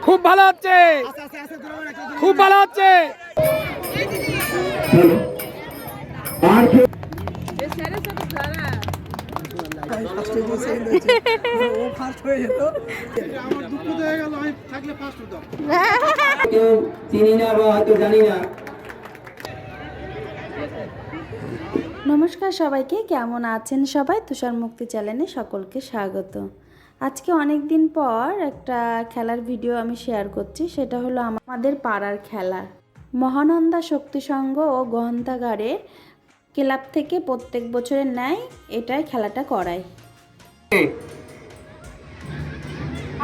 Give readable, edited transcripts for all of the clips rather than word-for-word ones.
খুব ভালো হচ্ছে, খুব ভালো হচ্ছে। নমস্কার সবাইকে, কেমন আছেন সবাই? তুষার মুক্তি চ্যানেলে সকলকে স্বাগত। আজকে অনেক দিন পর একটা খেলার ভিডিও আমি শেয়ার করছি। সেটা হলো আমাদের পাড়ার খেলা। মহানন্দা শক্তি সংঘ ও গ্রন্থাগারের ক্লাব থেকে প্রত্যেক বছরের ন্যায় এটাই খেলাটা করায়।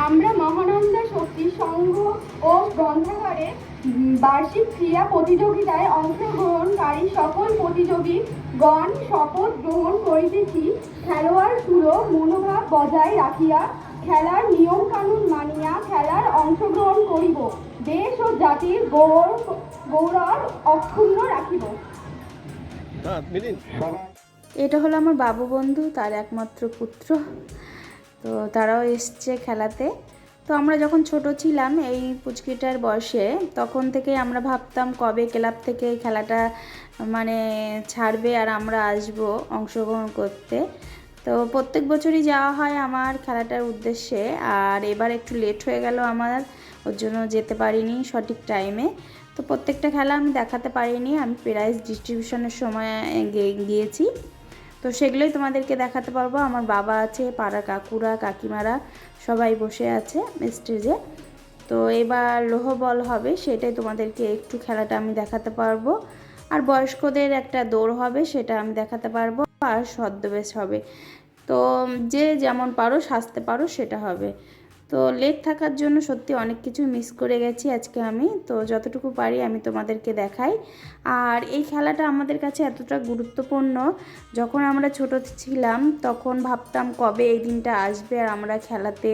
আমরা মহানন্দা শক্তি সংঘ ও গ্রন্থাগারে বার্ষিক ক্রীড়া প্রতিযোগিতায় অংশগ্রহণকারী সকল প্রতিযোগীগণ শপথ গ্রহণ করিতেছি খেলোয়াড় সুলভ মনোভাব বজায় রাখিয়া খেলার নিয়ম কানুন মানিয়া খেলার অংশগ্রহণ করিব, দেশ ও জাতির গৌরব অক্ষুণ্ণ রাখিব। এটা হলো আমার বাবু বন্ধু, তার একমাত্র পুত্র। তো তারাও এসছে খেলাতে। তো আমরা যখন ছোট ছিলাম এই পুচকিটার বয়সে, তখন থেকেই আমরা ভাবতাম কবে ক্লাব থেকে এই খেলাটা মানে ছাড়বে আর আমরা আসব অংশগ্রহণ করতে। তো প্রত্যেক বছরই যাওয়া হয় আমার খেলাটার উদ্দেশ্যে। আর এবার একটু লেট হয়ে গেল আমার, ওর জন্য যেতে পারিনি সঠিক টাইমে। তো প্রত্যেকটা খেলা আমি দেখাতে পারিনি, আমি প্রাইজ ডিস্ট্রিবিউশনের সময় গিয়েছি। তো সেগুলোই তোমাদেরকে দেখাতে পারবো। আমার বাবা আছে, পাড়ার কাকুরা কাকিমারা সবাই বসে আছে স্টেজে। তো এবার লোহ বল হবে, সেটাই তোমাদেরকে একটু খেলাটা আমি দেখাতে পারবো। আর বয়স্কদের একটা দৌড় হবে, সেটা আমি দেখাতে পারবো। আর ছদ্মবেশ হবে। তো যে যেমন পারো সাজতে পারো সেটা হবে। তো লেট থাকার জন্য সত্যি অনেক কিছু মিস করে গেছি আজকে আমি। তো যতটুকু পারি আমি তোমাদেরকে দেখাই। আর এই খেলাটা আমাদের কাছে এতটা গুরুত্বপূর্ণ, যখন আমরা ছোট ছিলাম তখন ভাবতাম কবে এই দিনটা আসবে আর আমরা খেলাতে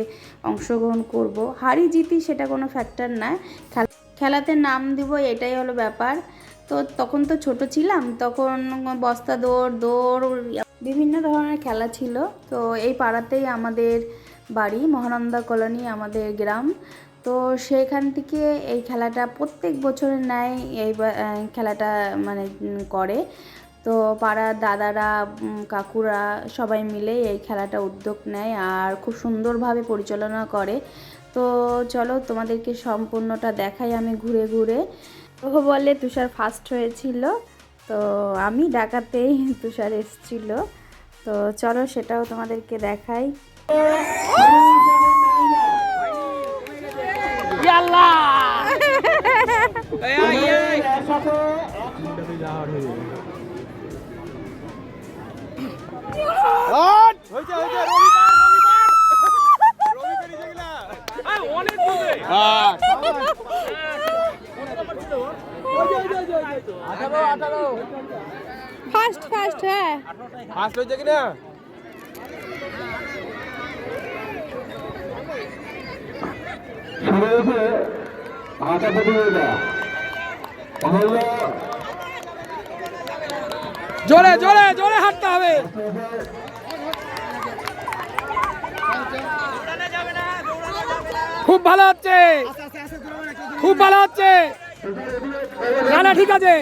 অংশগ্রহণ করব। হারি জিতি সেটা কোনো ফ্যাক্টর না, খেলাতে নাম দিব এটাই হলো ব্যাপার। তো তখন তো ছোট ছিলাম, তখন বস্তা দৌড় বিভিন্ন ধরনের খেলা ছিল। তো এই পাড়াতেই আমাদের বাড়ি, মহানন্দা কলোনি আমাদের গ্রাম। তো সেখান থেকে এই খেলাটা প্রত্যেক বছরের ন্যায় এই খেলাটা মানে করে। তো পাড়ার দাদারা কাকুরা সবাই মিলে এই খেলাটা উদ্যোগ নেয় আর খুব সুন্দরভাবে পরিচালনা করে। তো চলো তোমাদেরকে সম্পূর্ণটা দেখাই আমি ঘুরে ঘুরে। ও বলে তুষার ফার্স্ট হয়েছিল, তো আমি ডাকাতেই তুষার এসেছিল। তো চলো সেটাও তোমাদেরকে দেখাই। ফার্স্ট হ্যাঁ ফার্স্ট হয়েছে কিনা? জোরে জোরে জোরে হাঁটতে হবে। খুব ভালো হচ্ছে, খুব ভালো হচ্ছে। না না ঠিক আছে,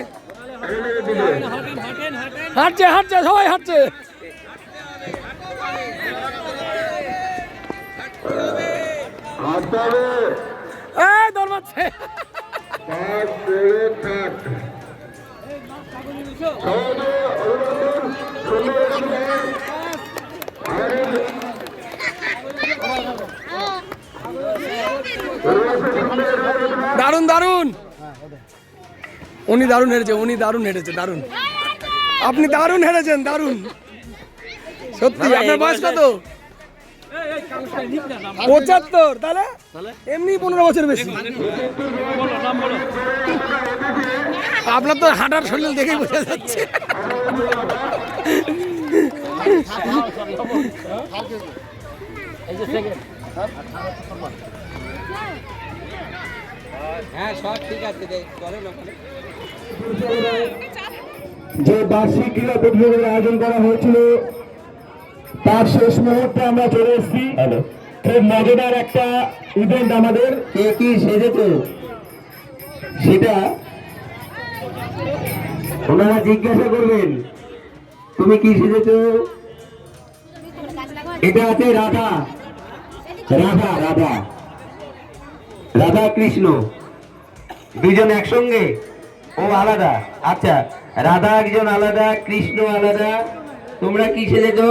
হাঁটছে হাঁটছে সবাই হাঁটছে। এই দৌড় মারছে। দারুন দারুন, উনি দারুন হেরেছে, উনি দারুন হেরেছে, দারুন। আপনি দারুন হেরেছেন, দারুন সত্যি। আপনার বয়স কত? 75। তাহলে এমনি 15 বছর বেশি। আপনার তো হাঁটার শরীর দেখেই বোঝা যাচ্ছে। হ্যাঁ সব ঠিক আছে, যে বার্ষিক ক্রীড়া প্রতিযোগিতার আয়োজন করা হয়েছিল তার শেষ মুহূর্তে আমরা চলে এসেছি। খুব মজাদার একটা ইভেন্ট আমাদের। কে কি সেজেছো সেটা ওনারা জিজ্ঞাসা করবেন, তুমি কি সেজেছো? এটা আছে রাধা রাধা রাধা রাধা কৃষ্ণ দুইজন একসঙ্গে, ও আলাদা। আচ্ছা, রাধা একজন আলাদা, কৃষ্ণ আলাদা। তোমরা কি সেজেছো?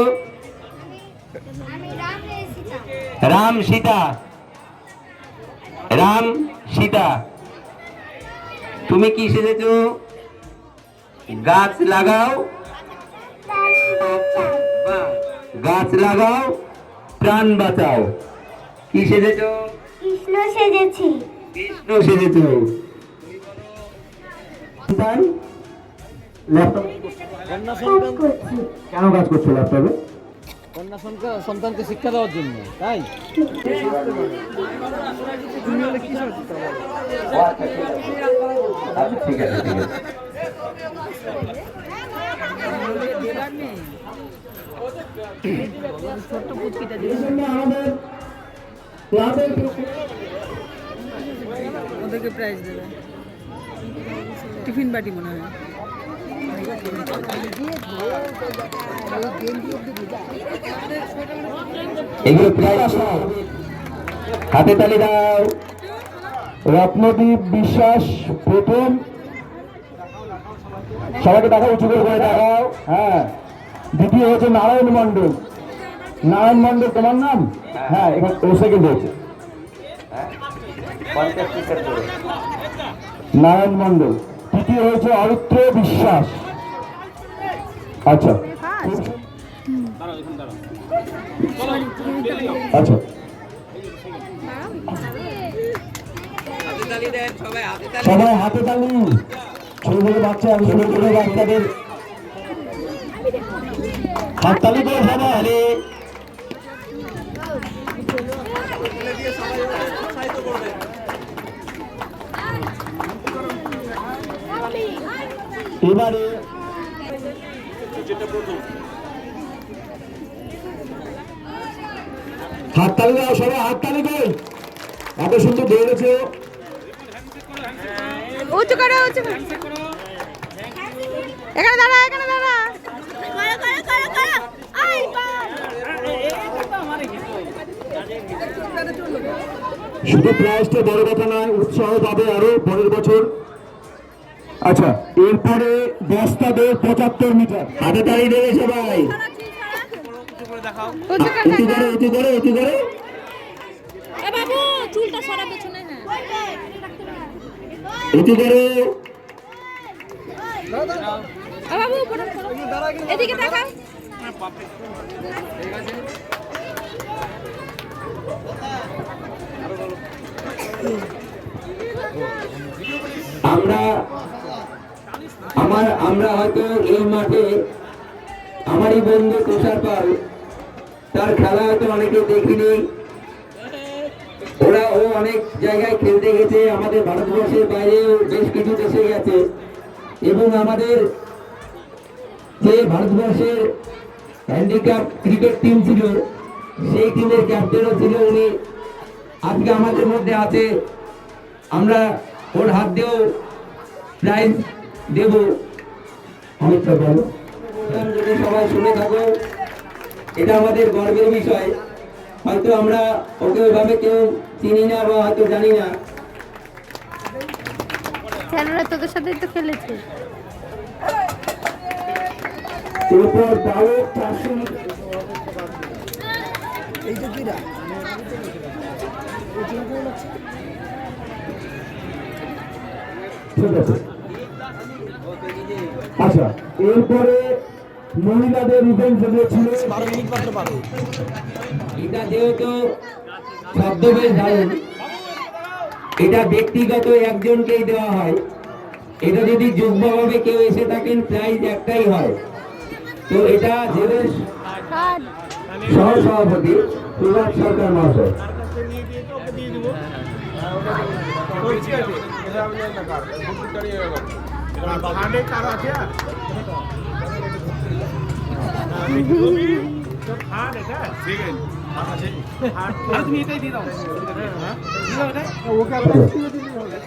রাম সীতা, রাম সীতা। তুমি কি সেজেছো? গাছ লাগাও, গাছ লাগাও, প্রাণ বাঁচাও। কি সেজেছো? কৃষ্ণ সেজেছি। কৃষ্ণ সেজেছো। সন্তান? কেন কাজ করছো ল্যাপটপে? কন্যা সন্তানকে শিক্ষা দেওয়ার জন্য, তাই আচ্ছা, ঠিক আছে ঠিক আছে। আমাদের ক্লাবের ওদেরকে প্রাইজ দেবে, টিফিন বাটি মনে হয়। এগুলো প্রাইজ হাতে তালি দাও। রত্নদীপ বিশ্বাস প্রথম, সবাইকে দেখাও, উঁচু করে দেখাও। হ্যাঁ, দ্বিতীয় হচ্ছে নারায়ণ মণ্ডল। নারায়ণ মণ্ডল তোমার নাম? হ্যাঁ, এবার ও সেকেন্ড হয়েছে। নারায়ণ মণ্ডল। তৃতীয় হয়েছে অরিত্র বিশ্বাস। আচ্ছা আচ্ছা, সবাই হাতে তালি। ছোট ছোট বাচ্চা, ছোট ছোট বাচ্চাদের হাত তালি করে সবাই। আরে এবারে হাততালি দাও সবাই, হাততালি কই? এত সুন্দর দৌড়েছো। উঁচু করো, উঁচু করো। এখানে দাঁড়া, এখানে দাঁড়া। শুধু প্রাইজটা বড় কথা নয়, উৎসাহ পাবে আরো পরের বছর। আচ্ছা, এরপরে বস্তা দৌড় 75 মিটার। হাতে তালি দেবে সবাই। উঁচু করে উঁচু করে, উঁচু করে, উঁচু করে। বাবু চুলটা সরা পেছনে। উঁচু করে। বাবু এদিকে তাকাও। আমরা হয়তো এই মাঠে আমারই বন্ধু তুষার পাল, তার খেলা হয়তো অনেকে দেখিনি। ও অনেক জায়গায় খেলতে গেছে, আমাদের ভারতবর্ষের বাইরেও বেশ কিছু দেশে গেছে। এবং আমাদের যে ভারতবর্ষের হ্যান্ডিক্যাপ ক্রিকেট টিম ছিল, সেই টিমের ক্যাপ্টেনও ছিল উনি। আজকে আমাদের মধ্যে আছে, আমরা ওর হাত দিয়েও প্রাইজ দেব। যদি সবাই শুনে থাকো, এটা আমাদের গর্বের বিষয়। হয়তো আমরা ওকে ওইভাবে কেউ চিনি না বা হয়তো জানি না। ছেলেরা তোদের সাথেই তো খেলেছে। এরপর বালক 400 মিটার। ঠিক আছে। আচ্ছা, এরপরে মহিলাদের ইভেন্ট যেগুলো ছিল, 12 মিনিট মাত্র পাবে। এটা যেহেতু ছদ্মবেশ ধারণ, এটা ব্যক্তিগত একজনকেই দেওয়া হয়। এটা যদি যুগ্মভাবে কেউ এসে থাকেন, প্রাইজ একটাই হয়। তো এটা জেলার সহ সভাপতি সুভাষ সরকার মহাশয়।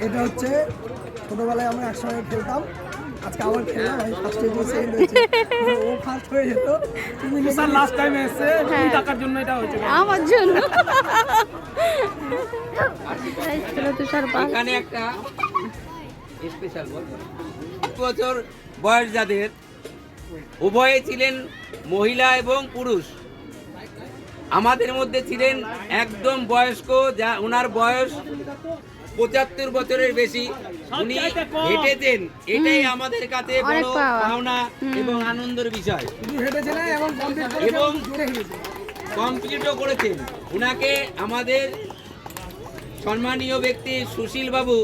এটা হচ্ছে ছোটবেলায় আমরা একসঙ্গে খেলতাম, আজকে আবার খেললাম, আমি ফার্স্ট হয়েছি, সেকেন্ড হয়েছি, ও ফার্স্ট হয়ে যেত। তুমি স্যার লাস্ট টাইম এসে তুমি টাকার জন্য এটা হয়েছে আমার জন্য। তুষার পাল এখানে একটা স্পেশাল বছর বয়স যাদের, উভয়ে ছিলেন মহিলা এবং পুরুষ। আমাদের মধ্যে ছিলেন একদম বয়স্ক, যা ওনার বয়স 75 বছরের বেশি, উনি হেঁটেছেন। এটাই আমাদের কাছে বড় পাওনা এবং আনন্দের বিষয়। শুধু হেঁটেছে না এবং কমপ্লিটও করেছেন। উনাকে আমাদের সম্মানীয় ব্যক্তি সুশীল বাবু,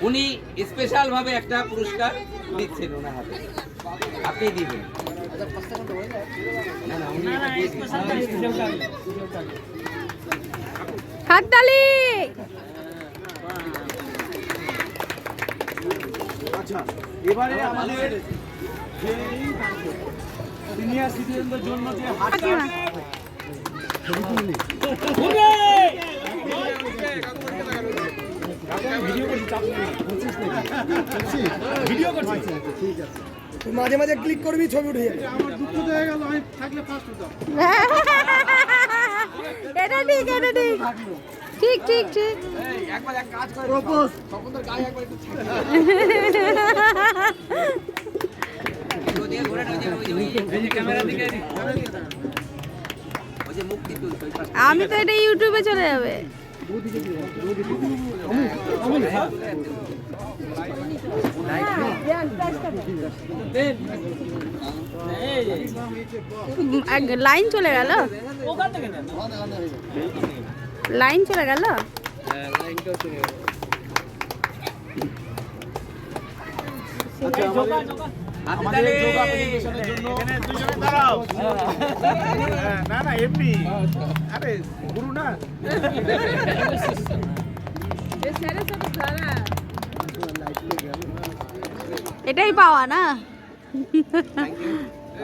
উনি স্পেশাল ভাবে একটা পুরস্কার দিচ্ছেন ওনার হাতে, আপনি দিবেন। না না, উনি এটা দিয়ে দিচ্ছেন। হাততালি। আচ্ছা, এবারে আমাদের যে সিনিয়র সিটিজেনদের জন্য যে হাতটা ভিডিও করছি, ঠিক আছে, মাঝে মাঝে ক্লিক করবি, ছবি উঠে যাবে। আমার দুঃখ হয়ে গেল, আমি থাকলে ফার্স্ট হতাম। এটা ঠিক, এটা ঠিক, ঠিক ঠিক ঠিক। একবার এক কাজ করে প্রপোজ তপনদের গায়ে একবার একটু ওদিকে ঘোরে না, ওই যে ক্যামেরা দিকে, ওই যে মুক্তি তুলছে ওই পাশে। আমি তো এটা ইউটিউবে চলে যাবে। লাইন চলে গেল, লাইন চলে গেল। আমাদের যোগা প্রেজেন্টেশনের জন্য দাঁড়াও। না না, এমনি, আরে গুরু না। এটাই পাওয়া না।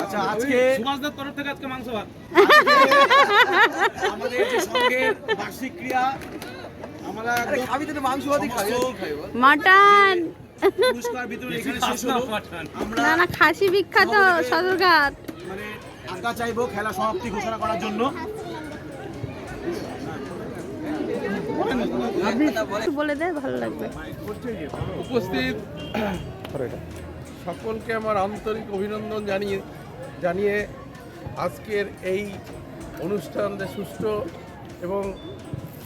আচ্ছা, আজকে সুভাষদার তরফ থেকে আজকে মাংস ভাত। আমাদের যে সঙ্গের বার্ষিক ক্রিয়া, আমরা খাবি তো মাংস ভাতই খাবি। মাটন। পুরস্কার বিতরণ এখানে শেষ হলো। আমরা না না, খাসি বিখ্যাত সদরঘাট। মানে আজ্ঞা চাইবো খেলা সমাপ্তি ঘোষণা করার জন্য। বলে দে, ভালো লাগবে। উপস্থিত সকলকে আমার আন্তরিক অভিনন্দন জানিয়ে আজকের এই অনুষ্ঠান যে সুষ্ঠু এবং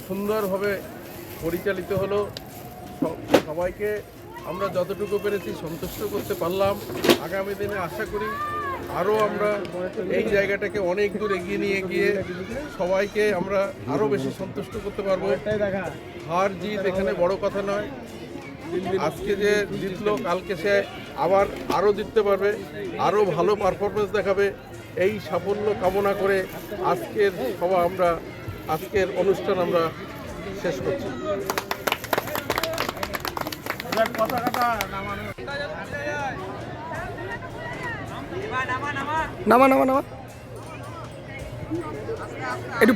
সুন্দরভাবে পরিচালিত হলো, সবাইকে আমরা যতটুকু পেরেছি সন্তুষ্ট করতে পারলাম। আগামী দিনে আশা করি আরও আমরা এই জায়গাটাকে অনেক দূর এগিয়ে নিয়ে গিয়ে সবাইকে আমরা আরও বেশি সন্তুষ্ট করতে পারবো। হার জিত এখানে বড় কথা নয়, আজকে যে জিতলো কালকে সে আবার আরও জিততে পারবে, আরও ভালো পারফরমেন্স দেখাবে। এই সাফল্য কামনা করে আজকের সভা আমরা, আজকের অনুষ্ঠান আমরা শেষ করছি। নামা নামা নামা, একটু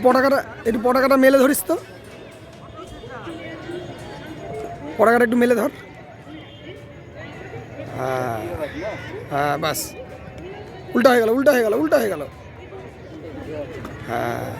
পটাকাটা মেলে ধরিস তো, পটাকাটা একটু মেলে ধর। হ্যাঁ হ্যাঁ, বাস, উল্টা হয়ে গেল, উল্টা হয়ে গেল, উল্টা হয়ে গেল। হ্যাঁ